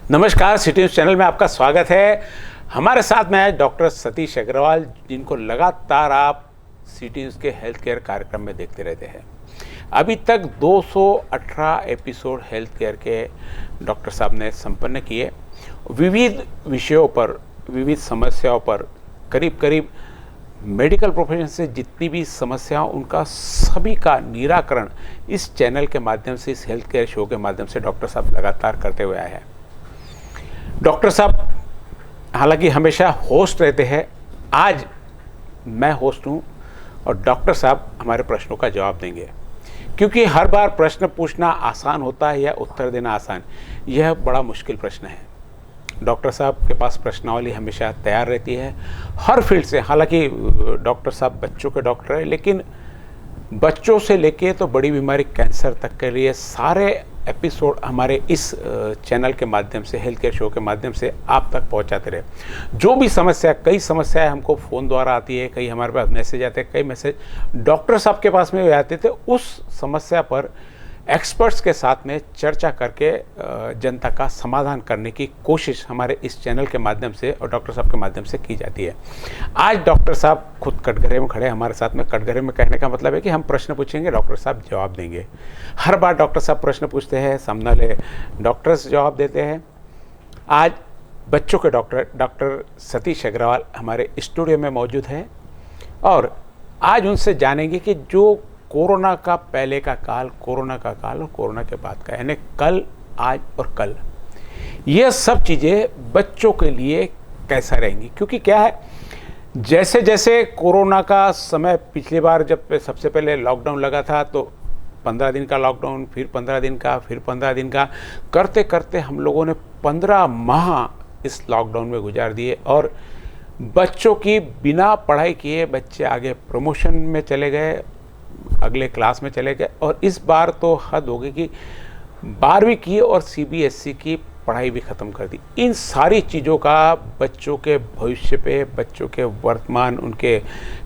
नमस्कार, city news channel में आपका स्वागत है। हमारे साथ में है डॉक्टर सतीश अग्रवाल, जिनको लगातार आप सिटी न्यूज़ के हेल्थ केयर कार्यक्रम में देखते रहते हैं। अभी तक 218 एपिसोड हेल्थ केयर के डॉक्टर साहब ने संपन्न किए। विविध विषयों पर, विविध समस्याओं पर, करीब करीब मेडिकल प्रोफेशन से जितनी भी समस्याओं, उनका सभी का निराकरण इस चैनल के माध्यम से, इस हेल्थ केयर शो के माध्यम से डॉक्टर साहब लगातार करते हुए आए हैं। डॉक्टर साहब हालांकि हमेशा होस्ट रहते हैं, आज मैं होस्ट हूं और डॉक्टर साहब हमारे प्रश्नों का जवाब देंगे, क्योंकि हर बार प्रश्न पूछना आसान होता है या उत्तर देना आसान, यह बड़ा मुश्किल प्रश्न है। डॉक्टर साहब के पास प्रश्नावली हमेशा तैयार रहती है हर फील्ड से। हालांकि डॉक्टर साहब बच्चों के डॉक्टर हैं, लेकिन बच्चों से लेके तो बड़ी बीमारी कैंसर तक के लिए सारे एपिसोड हमारे इस चैनल के माध्यम से, हेल्थ केयर शो के माध्यम से आप तक पहुंचाते रहे। जो भी समस्या, कई समस्याएं हमको फ़ोन द्वारा आती है, कई हमारे पास मैसेज आते हैं, कई मैसेज डॉक्टर साहब के पास में आते थे। उस समस्या पर एक्सपर्ट्स के साथ में चर्चा करके जनता का समाधान करने की कोशिश हमारे इस चैनल के माध्यम से और डॉक्टर साहब के माध्यम से की जाती है। आज डॉक्टर साहब खुद कटघरे में खड़े हमारे साथ में। कटघरे में कहने का मतलब है कि हम प्रश्न पूछेंगे, डॉक्टर साहब जवाब देंगे। हर बार डॉक्टर साहब प्रश्न पूछते हैं, सामने वाले डॉक्टर्स जवाब देते हैं। आज बच्चों के डॉक्टर सतीश अग्रवाल हमारे स्टूडियो में मौजूद हैं और आज उनसे जानेंगे कि जो कोरोना का पहले का काल, कोरोना का काल और कोरोना के बाद का, यानी कल, आज और कल, ये सब चीज़ें बच्चों के लिए कैसा रहेंगी। क्योंकि क्या है, जैसे जैसे कोरोना का समय, पिछली बार जब सबसे पहले लॉकडाउन लगा था तो 15 दिन का लॉकडाउन, फिर 15 दिन का, फिर 15 दिन का, करते करते हम लोगों ने 15 माह इस लॉकडाउन में गुजार दिए और बच्चों की बिना पढ़ाई किए बच्चे आगे प्रमोशन में चले गए, अगले क्लास में चले गए। और इस बार तो हद हो गई कि 12वीं की और सीबीएसई की पढ़ाई भी ख़त्म कर दी। इन सारी चीज़ों का बच्चों के भविष्य पे, बच्चों के वर्तमान, उनके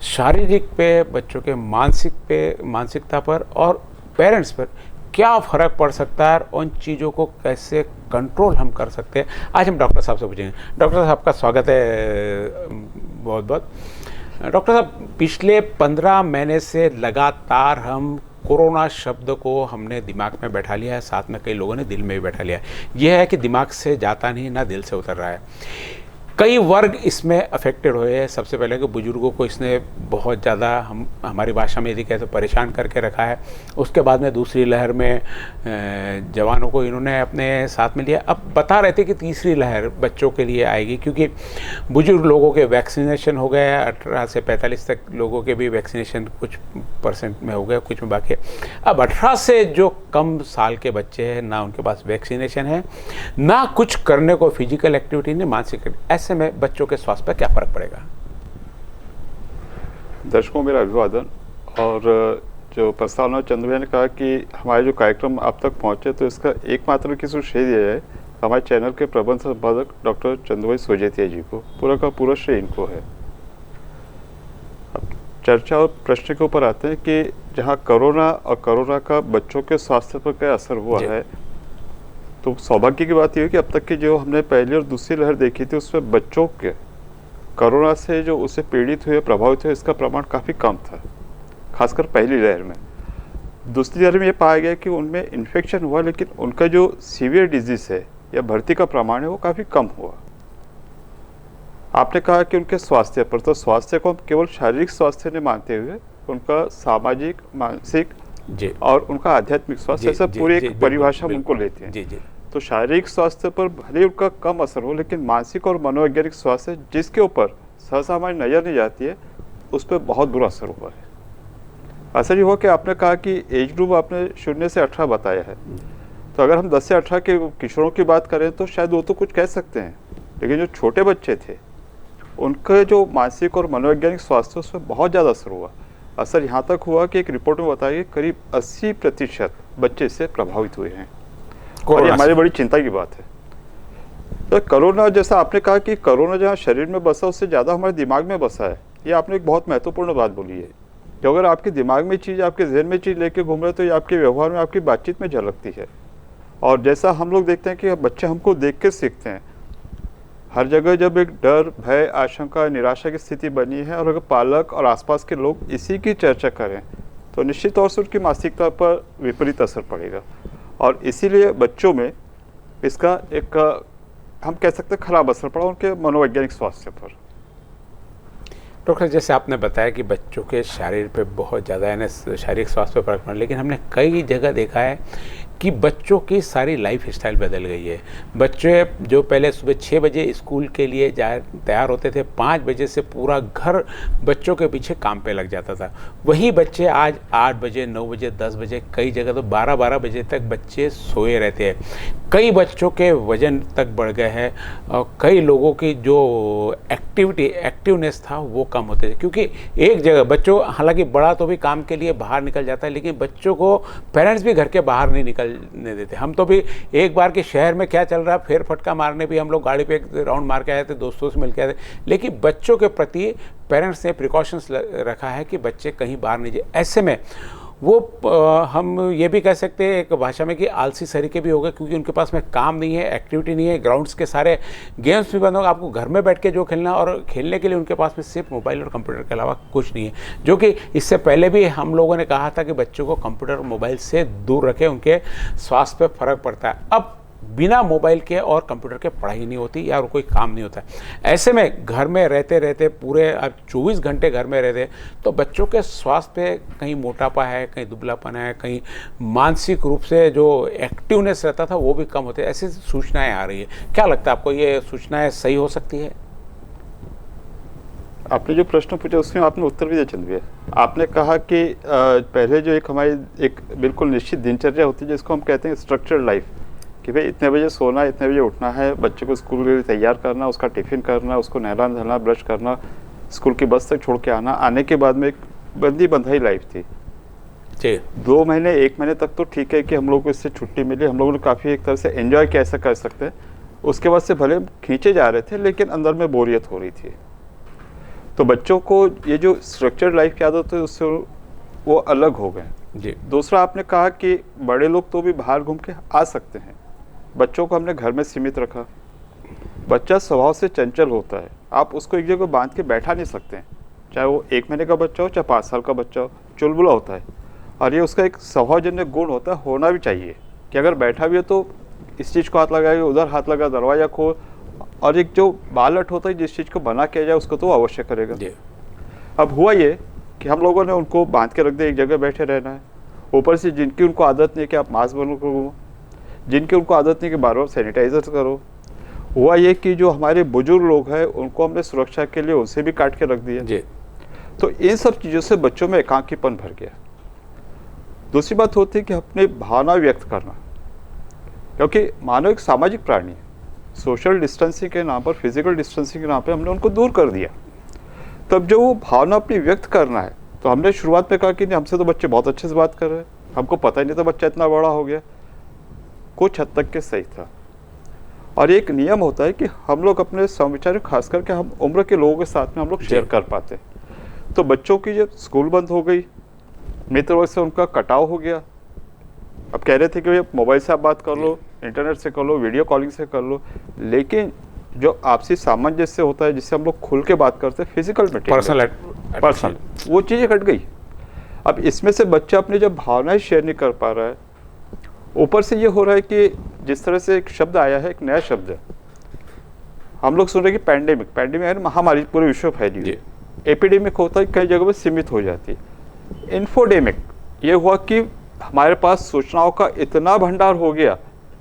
शारीरिक पे, बच्चों के मानसिकता पर और पेरेंट्स पर क्या फ़र्क पड़ सकता है और उन चीज़ों को कैसे कंट्रोल हम कर सकते हैं, आज हम डॉक्टर साहब से पूछेंगे। डॉक्टर साहब आपका स्वागत है बहुत बहुत। डॉक्टर साहब, पिछले 15 महीने से लगातार हम कोरोना शब्द को हमने दिमाग में बैठा लिया है, साथ में कई लोगों ने दिल में भी बैठा लिया है। यह है कि दिमाग से जाता नहीं, ना दिल से उतर रहा है। कई वर्ग इसमें अफेक्टेड हुए हैं। सबसे पहले कि बुजुर्गों को इसने बहुत ज़्यादा, हमारी भाषा में यदि कहें तो परेशान करके रखा है। उसके बाद में दूसरी लहर में जवानों को इन्होंने अपने साथ में लिया। अब बता रहे थे कि तीसरी लहर बच्चों के लिए आएगी, क्योंकि बुजुर्ग लोगों के वैक्सीनेशन हो गए, 18 से 45 तक लोगों के भी वैक्सीनेशन कुछ % में हो गए, कुछ में बाकी है। अब 18 से जो कम साल के बच्चे हैं, ना उनके पास वैक्सीनेशन है, ना कुछ करने को फिजिकल एक्टिविटी, ना मानसिक। ऐसे में बच्चों के स्वास्थ्य पर क्या फर्क पड़ेगा? दर्शकों मेरा अभिवादन। और जो प्रस्तावना चंद्र भैया ने कहा कि हमारे जो कार्यक्रम आप तक पहुंचे, तो इसका एकमात्र किसी श्रेय दिया है हमारे चैनल के प्रबंध संपादक डॉक्टर चंद्रभाई सोजेतिया जी को। पूरा का पूरा श्रेय इनको है। अब चर्चा और प्रश्न के ऊपर आते हैं कि जहां कोरोना और कोरोना का बच्चों के स्वास्थ्य पर क्या असर हुआ है, तो सौभाग्य की बात यह है कि अब तक की जो हमने पहली और दूसरी लहर देखी थी, उसमें बच्चों के कोरोना से जो उससे पीड़ित हुए, प्रभावित हुए, इसका प्रमाण काफ़ी कम था, खासकर पहली लहर में। दूसरी लहर में ये पाया गया कि उनमें इन्फेक्शन हुआ, लेकिन उनका जो सीवियर डिजीज़ है या भर्ती का प्रमाण है वो काफ़ी कम हुआ। आपने कहा कि उनके स्वास्थ्य पर, तो स्वास्थ्य को हम केवल शारीरिक स्वास्थ्य नहीं मानते हुए उनका सामाजिक, मानसिक जी और उनका आध्यात्मिक स्वास्थ्य, सब पूरी एक परिभाषा हम उनको लेते हैं। जी। तो शारीरिक स्वास्थ्य पर भले उनका कम असर हो, लेकिन मानसिक और मनोवैज्ञानिक स्वास्थ्य जिसके ऊपर सहसा हमारी नज़र नहीं जाती है, उस पर बहुत बुरा असर हुआ है। असर ये हुआ कि आपने कहा कि एज ग्रुप आपने 0 से 18 बताया है, तो अगर हम 10 से 18 के किशोरों की बात करें तो शायद वो तो कुछ कह सकते हैं, लेकिन जो छोटे बच्चे थे उनके जो मानसिक और मनोवैज्ञानिक स्वास्थ्य, उस पर बहुत ज़्यादा असर हुआ। असर यहाँ तक हुआ कि एक रिपोर्ट में बताया कि करीब 80% बच्चे इससे प्रभावित हुए हैं, और ये हमारी बड़ी चिंता की बात है। तो कोरोना, जैसा आपने कहा कि कोरोना जहाँ शरीर में बसा उससे ज़्यादा हमारे दिमाग में बसा है, ये आपने एक बहुत महत्वपूर्ण बात बोली है कि अगर आपके दिमाग में चीज़, आपके जहन में चीज़ लेके घूम रहे, तो ये आपके व्यवहार में, आपकी बातचीत में झलकती है। और जैसा हम लोग देखते हैं कि बच्चे हमको देख के सीखते हैं, हर जगह जब एक डर, भय, आशंका, निराशा की स्थिति बनी है और अगर पालक और आसपास के लोग इसी की चर्चा करें तो निश्चित तौर से उनकी मानसिकता पर विपरीत असर पड़ेगा। और इसीलिए बच्चों में इसका एक हम कह सकते हैं खराब असर पड़ा उनके मनोवैज्ञानिक स्वास्थ्य पर। डॉक्टर, जैसे आपने बताया कि बच्चों के शरीर पे बहुत ज़्यादा यानी शारीरिक स्वास्थ्य पर फर्क पड़ा, लेकिन हमने कई जगह देखा है कि बच्चों की सारी लाइफ स्टाइल बदल गई है। बच्चे जो पहले सुबह 6 बजे स्कूल के लिए तैयार होते थे, 5 बजे से पूरा घर बच्चों के पीछे काम पे लग जाता था, वही बच्चे आज 8 बजे, 9 बजे, 10 बजे, कई जगह तो 12-12 बजे तक बच्चे सोए रहते हैं। कई बच्चों के वजन तक बढ़ गए हैं और कई लोगों की जो एक्टिवनेस था वो कम होते थे, क्योंकि एक जगह बच्चों, हालांकि बड़ा तो भी काम के लिए बाहर निकल जाता है, लेकिन बच्चों को पेरेंट्स भी घर के बाहर नहीं निकलने देते। हम तो भी एक बार के शहर में क्या चल रहा है फेर फटका मारने भी हम लोग गाड़ी पे एक राउंड मार के आए थे, दोस्तों से मिल के आए थे, लेकिन बच्चों के प्रति पेरेंट्स ने प्रिकॉशंस रखा है कि बच्चे कहीं बाहर नहीं जाए। ऐसे में वो हम ये भी कह सकते हैं एक भाषा में कि आलसी सरीके भी हो गए, क्योंकि उनके पास में काम नहीं है, एक्टिविटी नहीं है, ग्राउंड्स के सारे गेम्स भी बंद हो गए। आपको घर में बैठ के जो खेलना, और खेलने के लिए उनके पास में सिर्फ मोबाइल और कंप्यूटर के अलावा कुछ नहीं है, जो कि इससे पहले भी हम लोगों ने कहा था कि बच्चों को कंप्यूटर और मोबाइल से दूर रखें, उनके स्वास्थ्य पर फर्क पड़ता है। अब बिना मोबाइल के और कंप्यूटर के पढ़ाई नहीं होती या और कोई काम नहीं होता है। ऐसे में घर में रहते रहते पूरे अब 24 घंटे घर में रहते, तो बच्चों के स्वास्थ्य पे कहीं मोटापा है, कहीं दुबलापन है, कहीं मानसिक रूप से जो एक्टिवनेस रहता था वो भी कम होते, ऐसी सूचनाएं आ रही है। क्या लगता है आपको, ये सूचनाएं सही हो सकती है? आपने जो प्रश्न पूछा उसमें आपने उत्तर भी दिया चंद्र। आपने कहा कि पहले जो एक हमारी एक बिल्कुल निश्चित दिनचर्या होती है जिसको हम कहते हैं स्ट्रक्चर्ड लाइफ, कि भाई इतने बजे सोना, इतने बजे उठना है, बच्चे को स्कूल के लिए तैयार करना, उसका टिफ़िन करना, उसको नहलाना धुलाना, ब्रश करना, स्कूल की बस तक छोड़ के आना, आने के बाद में एक बंदी बंधाई लाइफ थी जी। 2 महीने 1 महीने तक तो ठीक है कि हम लोग को इससे छुट्टी मिली, हम लोगों ने काफ़ी एक तरह से एंजॉय किया, ऐसा कर सकते हैं। उसके बाद से भले खींचे जा रहे थे लेकिन अंदर में बोरियत हो रही थी। तो बच्चों को ये जो स्ट्रक्चर्ड लाइफ की आदत है उससे वो अलग हो गए जी। दूसरा आपने कहा कि बड़े लोग तो भी बाहर घूम के आ सकते हैं, बच्चों को हमने घर में सीमित रखा। बच्चा स्वभाव से चंचल होता है, आप उसको एक जगह बांध के बैठा नहीं सकते हैं, चाहे वो 1 महीने का बच्चा हो चाहे 5 साल का बच्चा हो, चुलबुला होता है। और ये उसका एक स्वभावजन्य गुण होता है, होना भी चाहिए कि अगर बैठा भी है तो इस चीज़ को हाथ लगाएगा, उधर हाथ लगा, दरवाज़ा खोल, और एक जो बालट होता है जिस चीज़ को बना किया जाए उसको तो अवश्य करेगा। अब हुआ ये कि हम लोगों ने उनको बांध के रख दिया, एक जगह बैठे रहना है। ऊपर से जिनकी उनको आदत नहीं कि आप मास्क बनो करो, जिनकी उनको आदत नहीं कि बार बार सैनिटाइजर करो, हुआ ये कि जो हमारे बुजुर्ग लोग हैं उनको हमने सुरक्षा के लिए उनसे भी काट के रख दिया जी। तो इन सब चीज़ों से बच्चों में एकाकीपन भर गया। दूसरी बात होती है कि अपनी भावना व्यक्त करना, क्योंकि मानव एक सामाजिक प्राणी है, सोशल डिस्टेंसिंग के नाम पर, फिजिकल डिस्टेंसिंग के नाम पर हमने उनको दूर कर दिया। तब जो वो भावना अपनी व्यक्त करना है, तो हमने शुरुआत में कहा कि नहीं, हमसे तो बच्चे बहुत अच्छे से बात कर रहे हैं, हमको पता ही नहीं था बच्चा इतना बड़ा हो गया। कुछ हद तक के सही था। और एक नियम होता है कि हम लोग अपने समविचार, खास करके हम उम्र के लोगों के साथ में हम लोग शेयर कर पाते हैं। तो बच्चों की जब स्कूल बंद हो गई, मित्र वर्ग से उनका कटाव हो गया। अब कह रहे थे कि मोबाइल से आप बात कर लो, इंटरनेट से कर लो, वीडियो कॉलिंग से कर लो, लेकिन जो आपसी सामंजस्य होता है जिससे हम लोग खुल के बात करते हैं, फिजिकल पर्सनल, वो चीज़ें घट गई। अब इसमें से बच्चा अपनी जब भावनाएं शेयर नहीं कर पा रहा है, ऊपर से ये हो रहा है कि जिस तरह से एक शब्द आया है, एक नया शब्द है, हम लोग सुन रहे हैं कि पैंडेमिक है, महामारी पूरे विश्व में फैली है। एपिडेमिक होता है, कई जगह पर सीमित हो जाती है। इन्फोडेमिक ये हुआ कि हमारे पास सूचनाओं का इतना भंडार हो गया,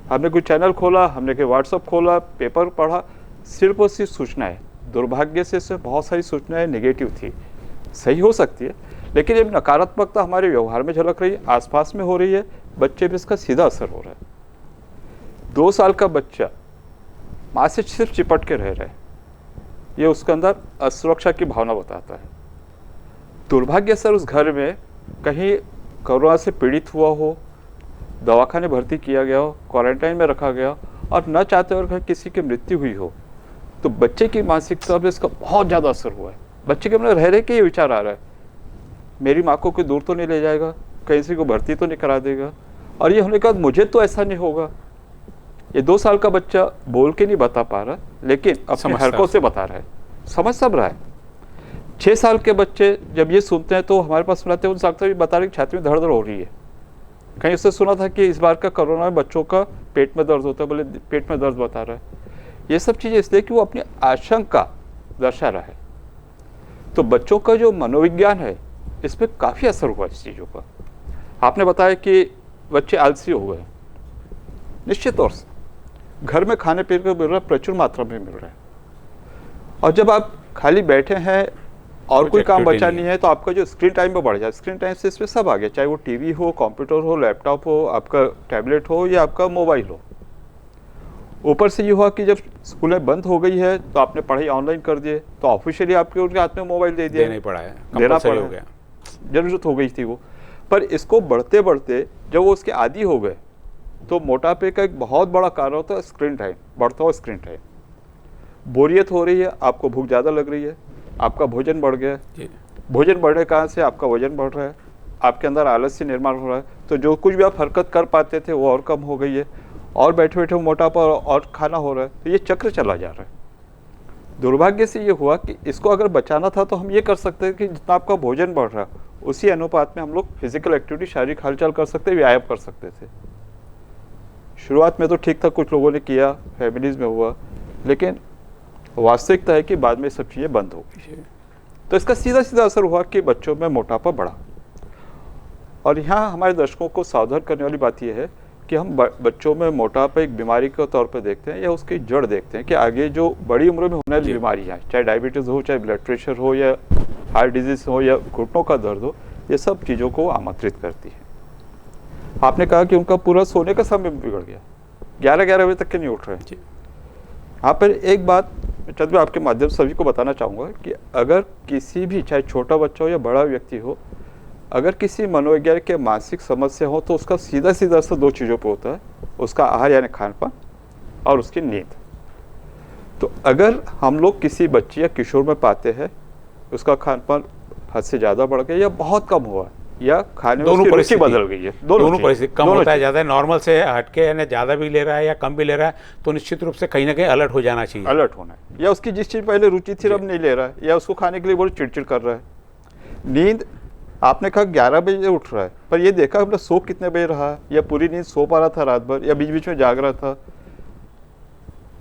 हमने कोई चैनल खोला, हमने कोई व्हाट्सअप खोला, पेपर पढ़ा, सिर्फ और सिर्फ सूचनाएं। दुर्भाग्य से इसमें बहुत सारी सूचनाएं नेगेटिव थी, सही हो सकती है, लेकिन जब नकारात्मकता हमारे व्यवहार में झलक रही है, आसपास में हो रही है, बच्चे पे इसका सीधा असर हो रहा है। 2 साल का बच्चा माँ से सिर्फ चिपट के रह रहा है, ये उसके अंदर असुरक्षा की भावना बताता है। दुर्भाग्य से उस घर में कहीं कोरोना से पीड़ित हुआ हो, दवाखाने भर्ती किया गया हो, क्वारंटाइन में रखा गया, और न चाहते हुए किसी की मृत्यु हुई हो, तो बच्चे की मानसिकता पर इसका बहुत ज़्यादा असर हुआ है। बच्चे के अंदर रह के ये विचार आ रहा है, मेरी माँ को कोई दूर तो नहीं ले जाएगा, कहीं से को भर्ती तो नहीं करा देगा, और ये होने के बाद मुझे तो ऐसा नहीं होगा, ये 2 साल का बच्चा बोल के नहीं बता पा रहा, लेकिन अपने हरकतों से बता रहा है, समझ सब रहा है। 6 साल के बच्चे जब ये सुनते हैं तो हमारे पास सुनाते हैं, उन डॉक्टर भी बता रहे कि छाती में धड़ धड़ हो रही है। कहीं उससे सुना था कि इस बार का कोरोना में बच्चों का पेट में दर्द होता है, बोले पेट में दर्द बता रहा है। ये सब चीज़ें इसलिए कि वो अपनी आशंका दर्शा रहा है। तो बच्चों का जो मनोविज्ञान है इस पर काफ़ी असर हुआ इस चीज़ों का। आपने बताया कि बच्चे आलसी हो गए, निश्चित तौर से घर में खाने पीने को मिल रहा है, प्रचुर मात्रा में मिल रहा है, और जब आप खाली बैठे हैं और कोई काम बचा नहीं है तो आपका जो स्क्रीन टाइम में बढ़ जाए। स्क्रीन टाइम से इसमें सब आ गया, चाहे वो टीवी हो, कंप्यूटर हो, लैपटॉप हो, आपका टैबलेट हो या आपका मोबाइल हो। ऊपर से ये हुआ कि जब स्कूलें बंद हो गई है तो आपने पढ़ाई ऑनलाइन कर दिए, तो ऑफिशियली आपके उनके हाथ में मोबाइल दे दिया, नहीं पड़ा है, देना पड़ा हो गया, जरूरत हो गई थी वो। पर इसको बढ़ते बढ़ते जब वो उसके आदी हो गए तो मोटापे का एक बहुत बड़ा कारण होता है स्क्रीन टाइम, बढ़ता हुआ स्क्रीन टाइम। बोरियत हो रही है, आपको भूख ज़्यादा लग रही है, आपका भोजन बढ़ गया, भोजन बढ़ने के कारण से आपका वजन बढ़ रहा है, आपके अंदर आलस्य निर्माण हो रहा है, तो जो कुछ भी आप हरकत कर पाते थे वो और कम हो गई है, और बैठे बैठे मोटापा और खाना हो रहा है, तो ये चक्र चला जा रहा है। दुर्भाग्य से ये हुआ कि इसको अगर बचाना था तो हम ये कर सकते हैं कि जितना आपका भोजन बढ़ रहा है उसी अनुपात में हम लोग फिजिकल एक्टिविटी, शारीरिक हलचल कर सकते, व्यायाम कर सकते थे। शुरुआत में तो ठीक था, कुछ लोगों ने किया, फैमिलीज में हुआ, लेकिन वास्तविकता है कि बाद में सब चीज़ें बंद हो गई। तो इसका सीधा सीधा असर हुआ कि बच्चों में मोटापा बढ़ा। और यहाँ हमारे दर्शकों को सावधान करने वाली बात यह है कि हम बच्चों में मोटापा एक बीमारी के तौर पर देखते हैं या उसकी जड़ देखते हैं कि आगे जो बड़ी उम्र में होने वाली बीमारियाँ, चाहे डायबिटीज़ हो, चाहे ब्लड प्रेशर हो, या हार्ट डिजीज हो, या घुटनों का दर्द हो, ये सब चीज़ों को आमंत्रित करती है। आपने कहा कि उनका पूरा सोने का समय बिगड़ गया, 11-11 बजे तक के नहीं उठ रहे हैं। यहाँ पर एक बात चंद्र आपके माध्यम से सभी को बताना चाहूँगा कि अगर किसी भी, चाहे छोटा बच्चा हो या बड़ा व्यक्ति हो, अगर किसी मनोवैज्ञानिक के मानसिक समस्या हो तो उसका सीधा सीधा असर 2 चीज़ों पर होता है, उसका आहार यानी खान पान और उसकी नींद। तो अगर हम लोग किसी बच्चे या किशोर में पाते हैं उसका खान पान हद से ज़्यादा बढ़ गया या बहुत कम हुआ या खाने में उसकी रुचि बदल गई है, दोनों परिस्थिति कम होता है, ज़्यादा नॉर्मल से हटके यानी ज़्यादा भी ले रहा है या कम भी ले रहा है, तो निश्चित रूप से कहीं ना कहीं अलर्ट हो जाना चाहिए। अलर्ट होना है, या उसकी जिस चीज़ पहले रुचि थी अब नहीं ले रहा है, या उसको खाने के लिए बहुत चिड़चिड़ कर रहा है। नींद आपने कहा 11 बजे उठ रहा है, पर ये देखा हमने सो कितने बजे रहा, या पूरी नींद सो पा रहा था रात भर, या बीच बीच में जाग रहा था।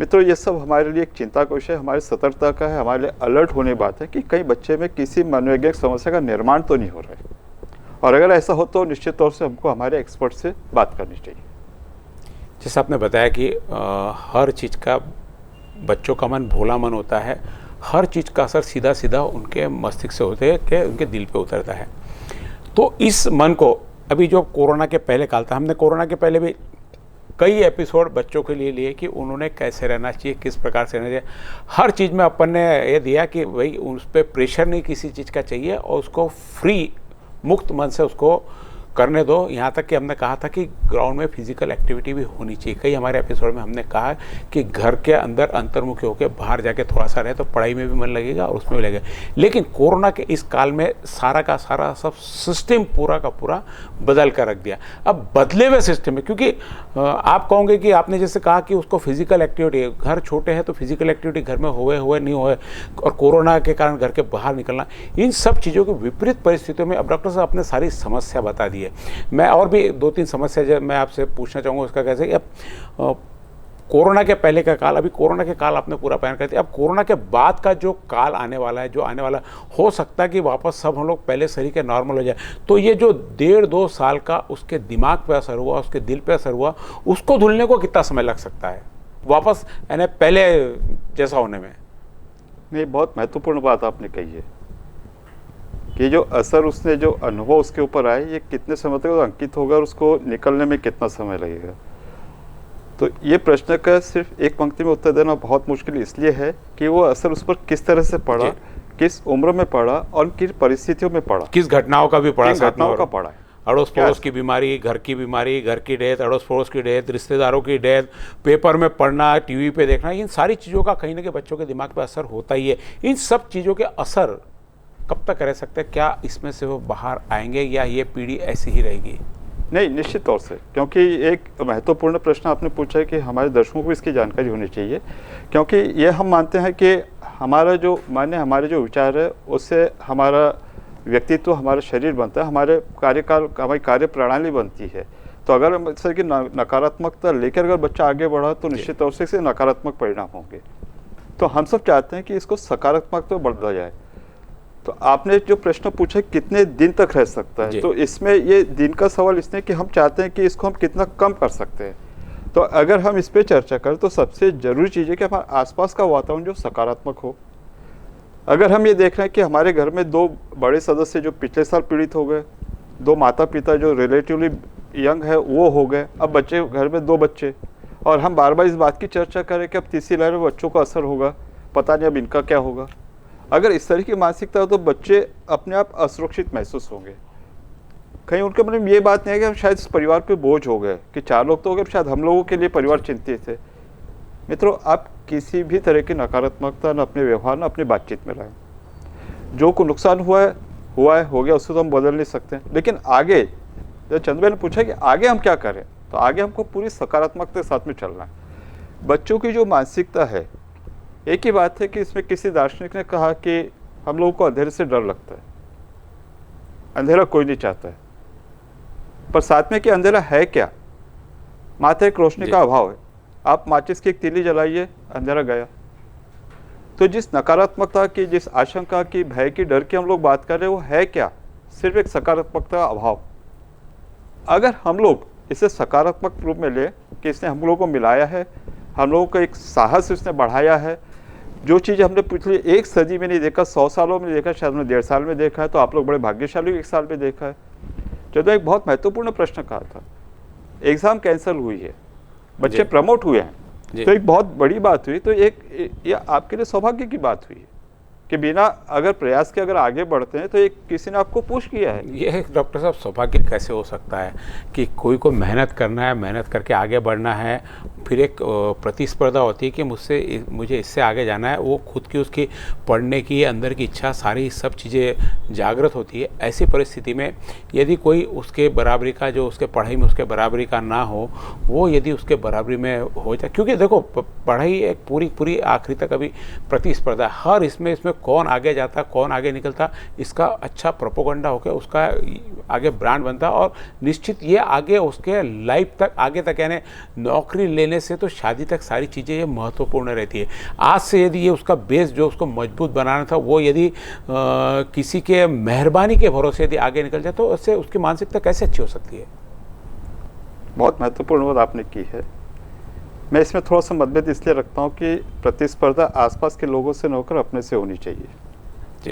मित्रों, ये सब हमारे लिए एक चिंता का विषय, हमारी सतर्कता का है, हमारे लिए अलर्ट होने की बात है कि कहीं बच्चे में किसी मनोवैज्ञानिक समस्या का निर्माण तो नहीं हो रहा है, और अगर ऐसा हो तो निश्चित तौर से हमको हमारे एक्सपर्ट से बात करनी चाहिए। जैसे आपने बताया कि हर चीज़ का, बच्चों का मन भोला मन होता है, हर चीज़ का असर सीधा सीधा उनके मस्तिष्क से होते हैं कि उनके दिल पे उतरता है। तो इस मन को, अभी जो कोरोना के पहले काल था, हमने कोरोना के पहले भी कई एपिसोड बच्चों के लिए लिए कि उन्होंने कैसे रहना चाहिए, किस प्रकार से रहना चाहिए। हर चीज़ में अपन ने ये दिया कि भाई उस पर प्रेशर नहीं किसी चीज़ का चाहिए, और उसको फ्री, मुक्त मन से उसको करने दो। यहाँ तक कि हमने कहा था कि ग्राउंड में फिजिकल एक्टिविटी भी होनी चाहिए। कई हमारे एपिसोड में हमने कहा कि घर के अंदर अंतर्मुखी होकर बाहर जाके थोड़ा सा रहे तो पढ़ाई में भी मन लगेगा और उसमें भी लगेगा। लेकिन कोरोना के इस काल में सारा का सारा सब सिस्टम पूरा का पूरा बदल कर रख दिया। अब बदले हुए सिस्टम में, क्योंकि आप कहोगे कि आपने जैसे कहा कि उसको फिजिकल एक्टिविटी, घर छोटे हैं तो फिजिकल एक्टिविटी घर में हुए नहीं हुए, और कोरोना के कारण घर के बाहर निकलना, इन सब चीज़ों की विपरीत परिस्थितियों में अब डॉक्टर साहब आपने सारी समस्या बता दी है। मैं और भी 2-3 समस्या जो मैं आपसे पूछना चाहूँगा उसका कैसे, अब कोरोना के पहले का काल, अभी कोरोना के काल आपने पूरा बयान कर दिया। अब कोरोना के बाद का जो काल आने वाला है, जो आने वाला, हो सकता है कि वापस सब हम लोग पहले शरीर के नॉर्मल हो जाए। तो ये जो 1.5-2 साल का उसके दिमाग पे असर हुआ, उसके दिल पे असर हुआ, उसको धुलने को कितना समय लग सकता है वापस यानी पहले जैसा होने में? नहीं, बहुत महत्वपूर्ण बात आपने कही है कि जो असर, उसने जो अनुभव उसके ऊपर आए, ये कितने समय तक अंकित होगा और उसको निकलने में कितना समय लगेगा। तो ये प्रश्न का सिर्फ एक पंक्ति में उत्तर देना बहुत मुश्किल इसलिए है कि वो असर उस पर किस तरह से पड़ा, किस उम्र में पड़ा और किस परिस्थितियों में पड़ा, किस घटनाओं का भी पड़ा, घटनाओं का पड़ा है। अड़ोस पड़ोस की बीमारी, घर की डेथ, अड़ोस पड़ोस की डेथ, रिश्तेदारों की डेथ, पेपर में पढ़ना, टीवी पे देखना, इन सारी चीज़ों का कहीं ना कहीं बच्चों के दिमाग पे असर होता ही है। इन सब चीज़ों के असर कब तक रह सकते हैं? क्या इसमें से वो बाहर आएंगे या ये पीढ़ी ऐसी ही रहेगी? नहीं, निश्चित तौर से, क्योंकि एक महत्वपूर्ण प्रश्न आपने पूछा है कि हमारे दर्शकों को इसकी जानकारी होनी चाहिए, क्योंकि ये हम मानते हैं कि हमारे जो विचार है उससे हमारा व्यक्तित्व, हमारा शरीर बनता है, हमारे कार्यकाल, हमारी कार्य प्रणाली बनती है। तो अगर हम इस तरह की नकारात्मकता लेकर अगर बच्चा आगे बढ़ा तो निश्चित तौर से इससे नकारात्मक परिणाम होंगे। तो हम सब चाहते हैं कि इसको सकारात्मक तो बढ़ा जाए। तो आपने जो प्रश्न पूछा कितने दिन तक रह सकता है, तो इसमें ये दिन का सवाल इसमें कि हम चाहते हैं कि इसको हम कितना कम कर सकते हैं। तो अगर हम इस पर चर्चा करें तो सबसे ज़रूरी चीज़ है कि हमारे आसपास का वातावरण जो सकारात्मक हो। अगर हम ये देख रहे हैं कि हमारे घर में 2 बड़े सदस्य जो पिछले साल पीड़ित हो गए, 2 माता पिता जो रिलेटिवली यंग है वो हो गए, अब बच्चे घर में 2 बच्चे, और हम बार बार इस बात की चर्चा करें कि अब तीसरी लहर में बच्चों का असर होगा, पता नहीं अब इनका क्या होगा। अगर इस तरह की मानसिकता हो तो बच्चे अपने आप असुरक्षित महसूस होंगे। कहीं उनके मन में ये बात नहीं है कि हम शायद इस परिवार पे बोझ हो गए, कि 4 लोग तो हो गए, शायद हम लोगों के लिए परिवार चिंतित है। मित्रों, आप किसी भी तरह की नकारात्मकता न अपने व्यवहार न अपनी बातचीत में लाएं। जो को नुकसान हुआ है हो गया, उसको तो हम बदल नहीं सकते, लेकिन आगे जब चंद्र ने पूछा कि आगे हम क्या करें, तो आगे हमको पूरी सकारात्मकता के साथ में चलना है। बच्चों की जो मानसिकता है, एक ही बात है कि इसमें किसी दार्शनिक ने कहा कि हम लोगों को अंधेरे से डर लगता है, अंधेरा कोई नहीं चाहता है, पर साथ में कि अंधेरा है क्या, मात्र एक रोशनी का अभाव है। आप माचिस की एक तीली जलाइए, अंधेरा गया। तो जिस नकारात्मकता की, जिस आशंका की, भय की, डर की हम लोग बात कर रहे हैं, वो है क्या, सिर्फ एक सकारात्मकता का अभाव। अगर हम लोग इसे सकारात्मक रूप में ले कि इसने हम लोगों को मिलाया है, हम लोगों को एक साहस इसने बढ़ाया है, जो चीज़ हमने पिछली 1 सदी में नहीं देखा, 100 सालों में देखा, शायद हमने 1.5 साल में देखा है, तो आप लोग बड़े भाग्यशाली 1 साल में देखा है। जब एक बहुत महत्वपूर्ण प्रश्न कहा था, एग्ज़ाम कैंसिल हुई है, बच्चे प्रमोट हुए हैं, तो एक बहुत बड़ी बात हुई। तो ये आपके लिए सौभाग्य की बात हुई है कि बिना अगर प्रयास के अगर आगे बढ़ते हैं तो एक किसी ने आपको पुश किया है। ये डॉक्टर साहब सौभाग्य कैसे हो सकता है कि कोई को मेहनत करना है, मेहनत करके आगे बढ़ना है, फिर एक प्रतिस्पर्धा होती है कि मुझे इससे आगे जाना है, वो खुद की उसकी पढ़ने की अंदर की इच्छा, सारी सब चीज़ें जागृत होती है। ऐसी परिस्थिति में यदि कोई उसके बराबरी का, जो उसके पढ़ाई में उसके बराबरी का ना हो, वो यदि उसके बराबरी में हो जाए, क्योंकि देखो पढ़ाई एक पूरी आखिरी तक अभी प्रतिस्पर्धा, हर इसमें कौन आगे जाता, कौन आगे निकलता, इसका अच्छा प्रोपोगंडा होकर उसका आगे ब्रांड बनता, और निश्चित ये आगे उसके लाइफ तक, आगे तक, यानी नौकरी लेने से तो शादी तक सारी चीज़ें ये महत्वपूर्ण रहती है। आज से यदि ये उसका बेस जो उसको मजबूत बनाना था, वो यदि किसी के मेहरबानी के भरोसे यदि आगे निकल जाए, तो उससे उसकी मानसिकता कैसे अच्छी हो सकती है। बहुत महत्वपूर्ण बात आपने की है। मैं इसमें थोड़ा सा मतभेद इसलिए रखता हूँ कि प्रतिस्पर्धा आसपास के लोगों से न होकर अपने से होनी चाहिए,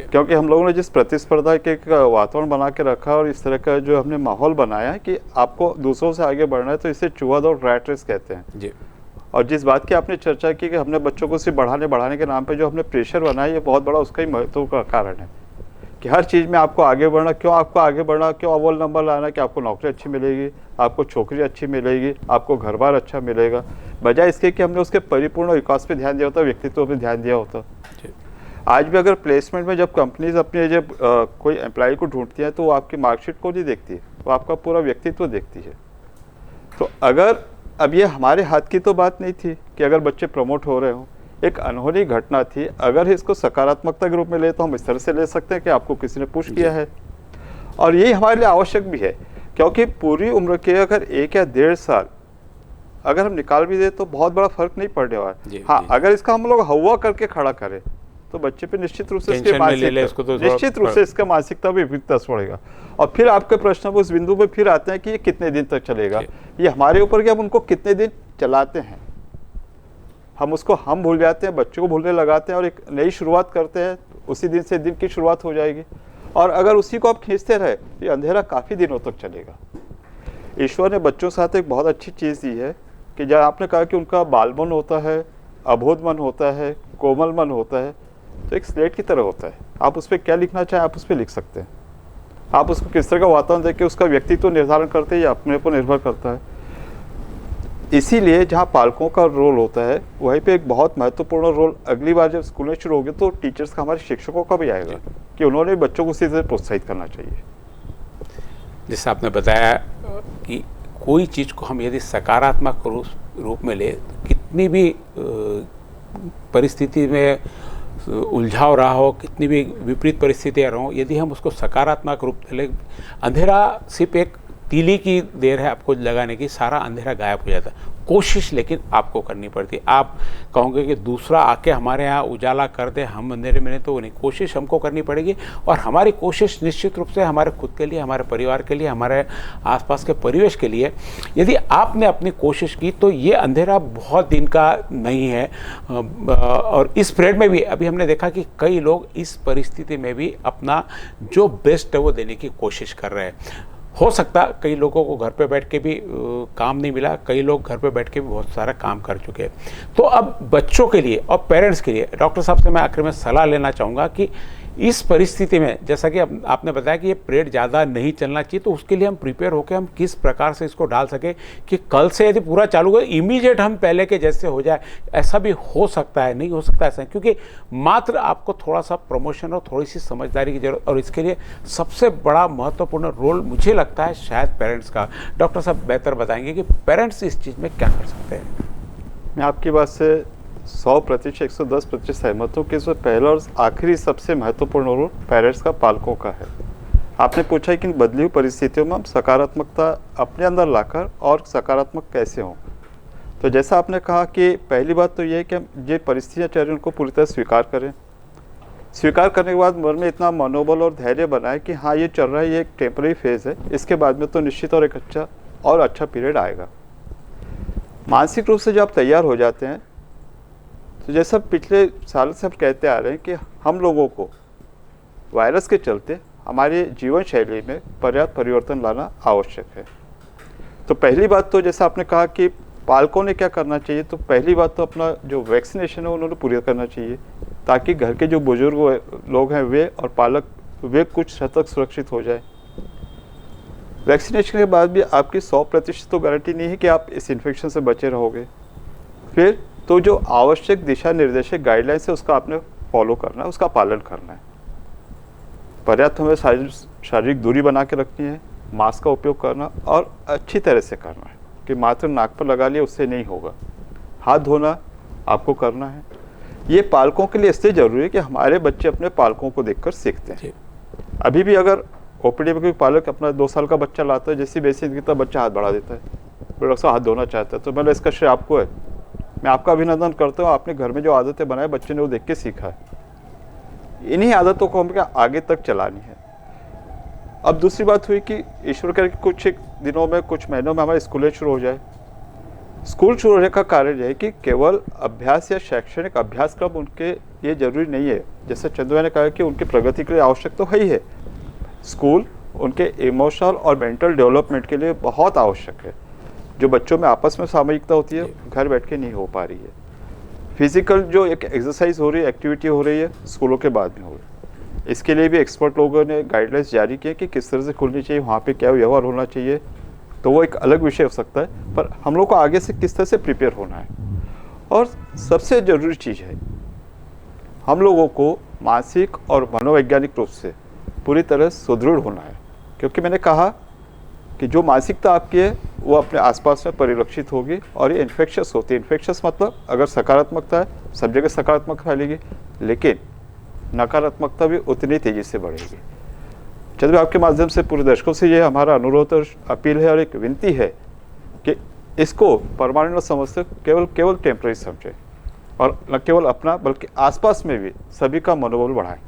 क्योंकि हम लोगों ने जिस प्रतिस्पर्धा के वातावरण बना के रखा और इस तरह का जो हमने माहौल बनाया है कि आपको दूसरों से आगे बढ़ना है, तो इसे चूहा दौड़, रैट रेस कहते हैं जी। और जिस बात की आपने चर्चा की कि हमने बच्चों को सिर्फ बढ़ाने के नाम पे जो हमने प्रेशर बनाया, ये बहुत बड़ा उसका ही महत्व का कारण है कि हर चीज़ में आपको आगे बढ़ना। क्यों आपको आगे बढ़ना, क्यों अव्वल नंबर लाना, कि आपको नौकरी अच्छी मिलेगी, आपको छोकरी अच्छी मिलेगी, आपको घर बार अच्छा मिलेगा, बजाय इसके कि हमने उसके परिपूर्ण विकास पे ध्यान दिया होता, व्यक्तित्व पे ध्यान दिया होता। आज भी अगर प्लेसमेंट में जब कंपनीज अपने जब कोई एम्प्लॉय को ढूंढती हैं, तो वो आपकी मार्कशीट को नहीं देखती है, वो आपका पूरा व्यक्तित्व देखती है। तो अगर अब ये हमारे हाथ की तो बात नहीं थी कि अगर बच्चे प्रमोट हो रहे हों, एक अनहोनी घटना थी। अगर इसको सकारात्मकता के रूप में ले तो हम इस तरह से ले सकते हैं कि आपको किसी ने पुश किया है, और ये हमारे लिए आवश्यक भी है, क्योंकि पूरी उम्र के अगर 1 या 1.5 साल अगर हम निकाल भी दे तो बहुत बड़ा फर्क नहीं पड़ने वाला। हाँ, अगर इसका हम लोग हवा करके खड़ा करें तो बच्चे पे निश्चित रूप से इसका मानसिकता भी विपरीत असर पड़ेगा। और फिर आपके प्रश्न उस बिंदु पे फिर आते हैं कि ये कितने दिन तक चलेगा। ये हमारे ऊपर कि हम उनको कितने दिन चलाते हैं। हम उसको हम भूल जाते हैं, बच्चों को भूलने लगाते हैं और एक नई शुरुआत करते हैं, उसी दिन से दिन की शुरुआत हो जाएगी। और अगर उसी को आप खींचते रहे तो ये अंधेरा काफ़ी दिनों तक चलेगा। ईश्वर ने बच्चों के साथ एक बहुत अच्छी चीज़ दी है कि जब आपने कहा कि उनका बाल मन होता है, अबोध मन होता है, कोमल मन होता है, तो एक स्लेट की तरह होता है। आप उस पर क्या लिखना चाहें आप उस पर लिख सकते हैं। आप उसको किस तरह का वातावरण देख के उसका व्यक्तित्व निर्धारण करते हैं या अपने पर निर्भर करता है। इसीलिए जहाँ पालकों का रोल होता है वहीं पे एक बहुत महत्वपूर्ण रोल अगली बार जब स्कूलें शुरू होगी तो टीचर्स का, हमारे शिक्षकों का भी आएगा कि उन्होंने बच्चों को उसी तरह प्रोत्साहित करना चाहिए। जैसे आपने बताया कि कोई चीज़ को हम यदि सकारात्मक रूप में ले, कितनी भी परिस्थिति में उलझाव रहा हो, कितनी भी विपरीत परिस्थितियाँ रहो, यदि हम उसको सकारात्मक रूप से ले, अंधेरा सिर्फ एक तीली की देर है आपको लगाने की, सारा अंधेरा गायब हो जाता है। कोशिश लेकिन आपको करनी पड़ती है। आप कहोगे कि दूसरा आके हमारे यहाँ उजाला कर दे, हम अंधेरे में नहीं, तो नहीं, कोशिश हमको करनी पड़ेगी। और हमारी कोशिश निश्चित रूप से हमारे खुद के लिए, हमारे परिवार के लिए, हमारे आसपास के परिवेश के लिए, यदि आपने अपनी कोशिश की तो ये अंधेरा बहुत दिन का नहीं है। और इस पीरियड में भी अभी हमने देखा कि कई लोग इस परिस्थिति में भी अपना जो बेस्ट है वो देने की कोशिश कर रहे हैं। हो सकता कई लोगों को घर पे बैठ के भी काम नहीं मिला, कई लोग घर पे बैठ के भी बहुत सारा काम कर चुके हैं। तो अब बच्चों के लिए और पेरेंट्स के लिए डॉक्टर साहब से मैं आखिर में सलाह लेना चाहूँगा कि इस परिस्थिति में, जैसा कि आपने बताया कि ये पीरियड ज़्यादा नहीं चलना चाहिए, तो उसके लिए हम प्रिपेयर होकर हम किस प्रकार से इसको डाल सके कि कल से यदि पूरा चालू हो इमीडिएट हम पहले के जैसे हो जाए। ऐसा भी हो सकता है, नहीं हो सकता ऐसा, क्योंकि मात्र आपको थोड़ा सा प्रमोशन और थोड़ी सी समझदारी की जरूरत, और इसके लिए सबसे बड़ा महत्वपूर्ण रोल मुझे लगता है शायद पेरेंट्स का। डॉक्टर साहब बेहतर बताएंगे कि पेरेंट्स इस चीज़ में क्या कर सकते हैं। मैं आपकी बात से 100%, 110% सहमत हूँ कि इसमें पहला और आखिरी सबसे महत्वपूर्ण रोल पेरेंट्स का, पालकों का है। आपने पूछा कि इन बदली हुई परिस्थितियों में हम सकारात्मकता अपने अंदर लाकर और सकारात्मक कैसे हों। तो जैसा आपने कहा कि पहली बात तो ये है कि हम ये परिस्थितियाँ चल रही हैं उनको पूरी तरह स्वीकार करें। स्वीकार करने के बाद मन में इतना मनोबल और धैर्य बनाए कि हाँ ये चल रहा है, ये एक टेम्पररी फेज़ है, इसके बाद में तो निश्चित और एक अच्छा पीरियड आएगा। मानसिक रूप से जब आप तैयार हो जाते हैं, तो जैसा पिछले साल से हम कहते आ रहे हैं कि हम लोगों को वायरस के चलते हमारे जीवन शैली में पर्याप्त परिवर्तन लाना आवश्यक है। तो पहली बात तो जैसा आपने कहा कि पालकों ने क्या करना चाहिए, तो पहली बात तो अपना जो वैक्सीनेशन है उन्होंने पूरा करना चाहिए, ताकि घर के जो बुजुर्ग लोग हैं वे और पालक वे कुछ हद तक सुरक्षित हो जाए। वैक्सीनेशन के बाद भी आपकी 100% तो गारंटी नहीं है कि आप इस इन्फेक्शन से बचे रहोगे। फिर तो जो आवश्यक दिशा निर्देशक गाइडलाइंस है उसका आपने फॉलो करना है, उसका पालन करना है। पर्याप्त हमें शारीरिक दूरी बना के रखनी है, मास्क का उपयोग करना और अच्छी तरह से करना है कि मात्र नाक पर लगा लिया उससे नहीं होगा। हाथ धोना आपको करना है। ये पालकों के लिए इसलिए ज़रूरी है कि हमारे बच्चे अपने पालकों को देखकर सीखते हैं। अभी भी अगर ओपीडी में कोई पालक अपना 2 साल का बच्चा लाता है, जैसी वैसे दिखता बच्चा हाथ बढ़ा देता है, डॉक्टर साहब हाथ धोना चाहता है, तो मैंने इसका श्रेय आपको है। मैं आपका अभिनंदन करता हूँ, आपने घर में जो आदतें बनाए बच्चे ने वो देख के सीखा है। इन्हीं आदतों को हमें आगे तक चलानी है। अब दूसरी बात हुई कि ईश्वर करे कि कुछ दिनों में, कुछ महीनों में हमारे स्कूलें शुरू हो जाए। स्कूल शुरू होने का कारण यह है कि केवल अभ्यास या शैक्षणिक अभ्यासक्रम उनके ये जरूरी नहीं है। जैसे चंदुआ ने कहा कि उनकी प्रगति के लिए आवश्यक तो है ही है, स्कूल उनके इमोशनल और मेंटल डेवलपमेंट के लिए बहुत आवश्यक है। जो बच्चों में आपस में सामूहिकता होती है घर बैठ के नहीं हो पा रही है। फिजिकल जो एक एक्सरसाइज हो रही है, एक्टिविटी हो रही है, स्कूलों के बाद में हो रही है। इसके लिए भी एक्सपर्ट लोगों ने गाइडलाइंस जारी किए कि किस तरह से खुलनी चाहिए, वहाँ पे क्या व्यवहार होना चाहिए, तो वो एक अलग विषय हो सकता है। पर हम लोग को आगे से किस तरह से प्रिपेयर होना है। और सबसे ज़रूरी चीज़ है, हम लोगों को मानसिक और मनोवैज्ञानिक रूप से पूरी तरह सुदृढ़ होना है। क्योंकि मैंने कहा कि जो मानसिकता आपकी है वो अपने आसपास में परिलक्षित होगी और ये इन्फेक्शस होती है। इन्फेक्शस मतलब अगर सकारात्मकता है सब जगह सकारात्मक फैलेगी, लेकिन नकारात्मकता भी उतनी तेज़ी से बढ़ेगी। चलिए आपके माध्यम से पूरे दर्शकों से ये हमारा अनुरोध और अपील है और एक विनती है कि इसको परमानेंट न समझते, केवल टेम्पररी समझें और न केवल अपना बल्कि आसपास में भी सभी का मनोबल बढ़ाएं।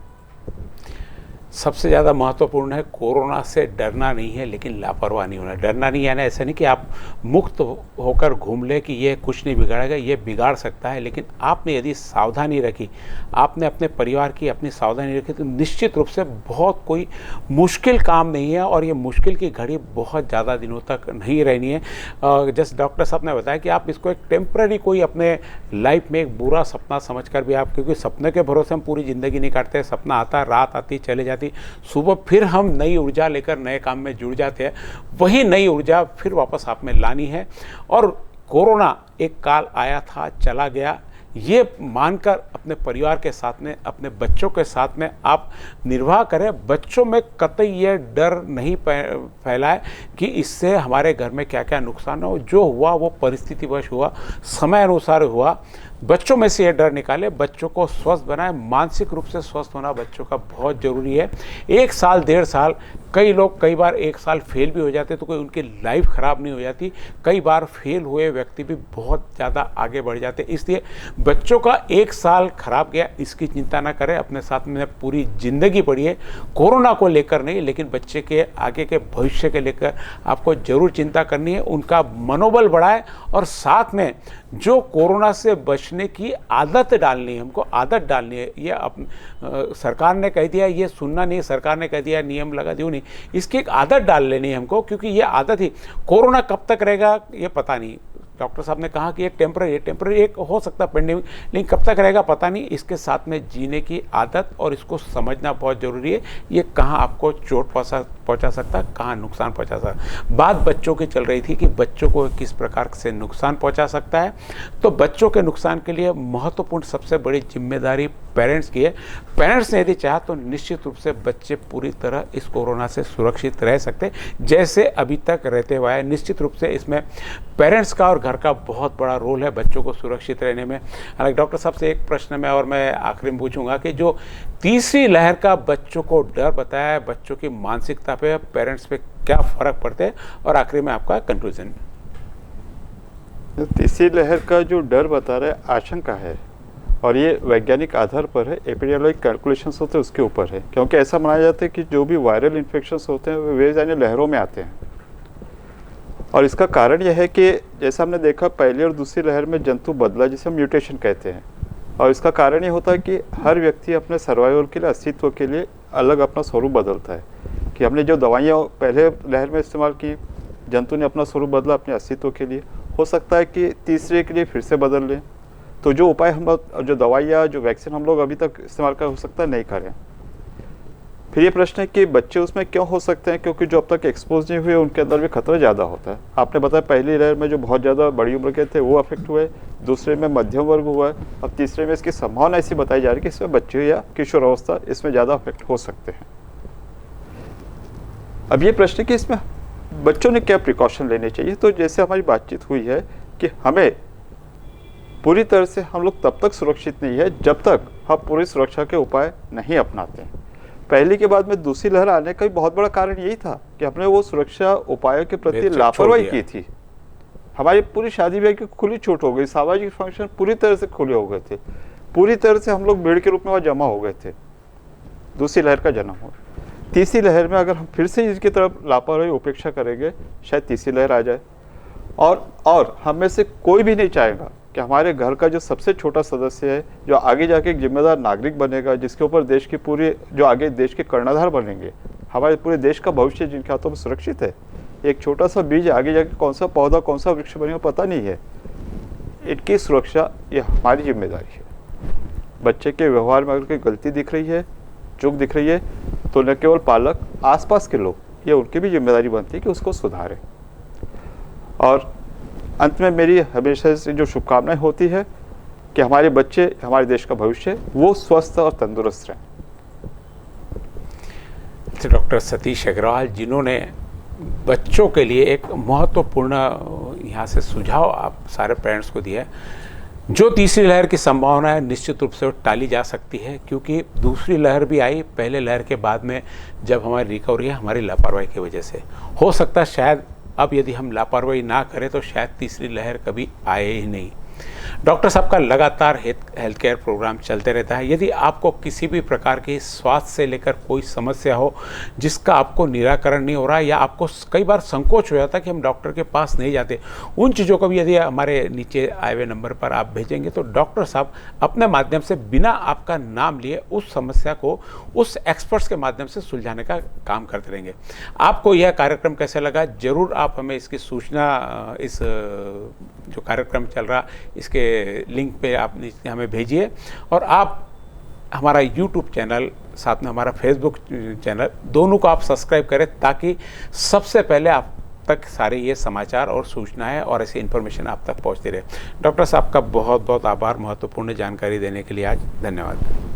सबसे ज़्यादा महत्वपूर्ण है कोरोना से डरना नहीं है, लेकिन लापरवाह नहीं होना। डरना नहीं यानी ऐसा नहीं कि आप मुक्त होकर घूम ले कि ये कुछ नहीं बिगाड़ेगा, ये बिगाड़ सकता है। लेकिन आपने यदि सावधानी रखी, आपने अपने परिवार की अपनी सावधानी रखी, तो निश्चित रूप से बहुत कोई मुश्किल काम नहीं है और ये मुश्किल की घड़ी बहुत ज़्यादा दिनों तक नहीं रहनी है। जैसे डॉक्टर साहब ने बताया कि आप इसको एक टेम्पररी कोई अपने लाइफ में एक बुरा सपना समझ कर भी आप, क्योंकि सपने के भरोसे हम पूरी ज़िंदगी नहीं काटते। सपना आता, रात आती, चले जाती, सुबह फिर हम नई ऊर्जा लेकर नए काम में जुड़ जाते हैं। वही नई ऊर्जा फिर वापस आप में लानी है। और कोरोना एक काल आया था, चला गया, ये मानकर अपने परिवार के साथ में, अपने बच्चों के साथ में आप निर्वाह करें। बच्चों में कतई ये डर नहीं फैलाए कि इससे हमारे घर में क्या क्या नुकसान हो। जो हुआ वो परिस्थितिवश हुआ, समय अनुसार हुआ। बच्चों में से ये डर निकाले, बच्चों को स्वस्थ बनाए। मानसिक रूप से स्वस्थ होना बच्चों का बहुत ज़रूरी है। 1 साल 1.5 साल, कई लोग कई बार 1 साल फेल भी हो जाते तो कोई उनकी लाइफ ख़राब नहीं हो जाती। कई बार फेल हुए व्यक्ति भी बहुत ज़्यादा आगे बढ़ जाते। इसलिए बच्चों का 1 साल खराब गया इसकी चिंता ना करें, अपने साथ में पूरी ज़िंदगी पढ़िए। कोरोना को लेकर नहीं, लेकिन बच्चे के आगे के भविष्य के लेकर आपको ज़रूर चिंता करनी है। उनका मनोबल बढ़ाए और साथ में जो कोरोना से बचने की आदत डालनी है, हमको आदत डालनी है। ये सरकार ने कह दिया, ये सुनना नहीं, सरकार ने कह दिया नियम लगा दियो नहीं, इसकी एक आदत डाल लेनी है हमको, क्योंकि ये आदत ही, कोरोना कब तक रहेगा ये पता नहीं। डॉक्टर साहब ने कहा कि ये टेम्पररी एक हो सकता है पेंडेमिक, लेकिन कब तक रहेगा पता नहीं। इसके साथ में जीने की आदत और इसको समझना बहुत ज़रूरी है। ये कहाँ आपको चोट पहुँचा सकता है, कहाँ नुकसान पहुँचा सकता है। बात बच्चों की चल रही थी कि बच्चों को किस प्रकार से नुकसान पहुँचा सकता है। तो बच्चों के नुकसान के लिए महत्वपूर्ण सबसे बड़ी जिम्मेदारी पेरेंट्स की है। पेरेंट्स ने यदि चाहा तो निश्चित रूप से बच्चे पूरी तरह इस कोरोना से सुरक्षित रह सकते जैसे अभी तक रहते हुए। निश्चित रूप से इसमें पेरेंट्स का और घर का बहुत बड़ा रोल है बच्चों को सुरक्षित रहने में। हालांकि डॉक्टर साहब से एक प्रश्न में और मैं आखिरी में पूछूंगा कि जो तीसरी लहर का बच्चों को डर बताया है, बच्चों की मानसिकता पे, पेरेंट्स पे क्या फर्क पड़ते हैं, और आखिरी में आपका कंक्लूजन। तीसरी लहर का जो डर बता रहा है, आशंका है, और ये वैज्ञानिक आधार पर है, एपिडेमियोलॉजिक कैलकुलेशंस होते हैं उसके ऊपर है। क्योंकि ऐसा माना जाता है कि जो भी वायरल इन्फेक्शंस होते हैं वे यानी लहरों में आते हैं। और इसका कारण यह है कि जैसा हमने देखा पहली और दूसरी लहर में जंतु बदला, जिसे हम म्यूटेशन कहते हैं। और इसका कारण ये होता है कि हर व्यक्ति अपने सर्वाइवल के लिए, अस्तित्व के लिए अलग अपना स्वरूप बदलता है। कि हमने जो दवाइयाँ पहले लहर में इस्तेमाल की, जंतु ने अपना स्वरूप बदला अपने अस्तित्व के लिए। हो सकता है कि तीसरे के लिए फिर से बदल लें। तो जो उपाय हम लोग, जो दवाइयाँ, जो वैक्सीन हम लोग अभी तक इस्तेमाल कर, हो सकता है नहीं करें। फिर ये प्रश्न है कि बच्चे उसमें क्यों हो सकते हैं, क्योंकि जो अब तक एक्सपोज नहीं हुए उनके अंदर भी खतरा ज़्यादा होता है। आपने बताया पहली लहर में जो बहुत ज़्यादा बड़ी उम्र के थे वो अफेक्ट हुए, दूसरे में मध्यम वर्ग हुआ है, अब तीसरे में इसकी संभावना ऐसी बताई जा रही है कि इसमें बच्चे या किशोर अवस्था इसमें ज़्यादा अफेक्ट हो सकते हैं। अब ये प्रश्न है कि इसमें बच्चों ने क्या प्रिकॉशन लेने चाहिए। तो जैसे हमारी बातचीत हुई है कि हमें पूरी तरह से हम लोग तब तक सुरक्षित नहीं है जब तक हम पूरी सुरक्षा के उपाय नहीं अपनाते हैं। पहली के बाद में दूसरी लहर आने का भी बहुत बड़ा कारण यही था कि हमने वो सुरक्षा उपायों के प्रति लापरवाही की थी। हमारी पूरी शादी ब्याह की खुली छूट हो गई, सामाजिक फंक्शन पूरी तरह से खुले हो गए थे, पूरी तरह से हम लोग भीड़ के रूप में वहाँ जमा हो गए थे। दूसरी लहर का जन्म हो, तीसरी लहर में अगर हम फिर से इसकी तरफ लापरवाही उपेक्षा करेंगे, शायद तीसरी लहर आ जाए। और हम में से कोई भी नहीं चाहेगा कि हमारे घर का जो सबसे छोटा सदस्य है, जो आगे जाके एक जिम्मेदार नागरिक बनेगा, जिसके ऊपर देश की पूरी, जो आगे देश के कर्णधार बनेंगे, हमारे पूरे देश का भविष्य जिनके हाथों में सुरक्षित है, एक छोटा सा बीज आगे जाके कौन सा पौधा, कौन सा वृक्ष बनेगा पता नहीं है। इनकी सुरक्षा ये हमारी जिम्मेदारी है। बच्चे के व्यवहार में अगर कोई गलती दिख रही है, चूक दिख रही है, तो न केवल पालक, आसपास के लोग, ये उनकी भी जिम्मेदारी बनती है कि उसको सुधारें। और अंत में मेरी हमेशा से जो शुभकामनाएं होती है कि हमारे बच्चे, हमारे देश का भविष्य, वो स्वस्थ और तंदुरुस्त रहें। डॉक्टर सतीश अग्रवाल, जिन्होंने बच्चों के लिए एक महत्वपूर्ण यहाँ से सुझाव आप सारे पेरेंट्स को दिया है। जो तीसरी लहर की संभावना है निश्चित रूप से वो टाली जा सकती है, क्योंकि दूसरी लहर भी आई पहले लहर के बाद में, जब हमारी रिकवरी है हमारी लापरवाही की वजह से। हो सकता है शायद अब यदि हम लापरवाही ना करें तो शायद तीसरी लहर कभी आए ही नहीं। डॉक्टर साहब का लगातार हेल्थ केयर प्रोग्राम चलते रहता है। यदि आपको किसी भी प्रकार की स्वास्थ्य से लेकर कोई समस्या हो जिसका आपको निराकरण नहीं हो रहा है, या आपको कई बार संकोच हो जाता है कि हम डॉक्टर के पास नहीं जाते, उन चीज़ों को भी यदि हमारे नीचे आए हुए नंबर पर आप भेजेंगे तो डॉक्टर साहब अपने माध्यम से बिना आपका नाम लिए उस समस्या को उस एक्सपर्ट्स के माध्यम से सुलझाने का काम करते रहेंगे। आपको यह कार्यक्रम कैसे लगा, ज़रूर आप हमें इसकी सूचना, इस जो कार्यक्रम चल रहा इसके लिंक पे आप हमें भेजिए, और आप हमारा YouTube चैनल, साथ में हमारा Facebook चैनल, दोनों को आप सब्सक्राइब करें ताकि सबसे पहले आप तक सारे ये समाचार और सूचनाएं और ऐसी इन्फॉर्मेशन आप तक पहुंचती रहे। डॉक्टर साहब का बहुत बहुत आभार महत्वपूर्ण जानकारी देने के लिए आज। धन्यवाद।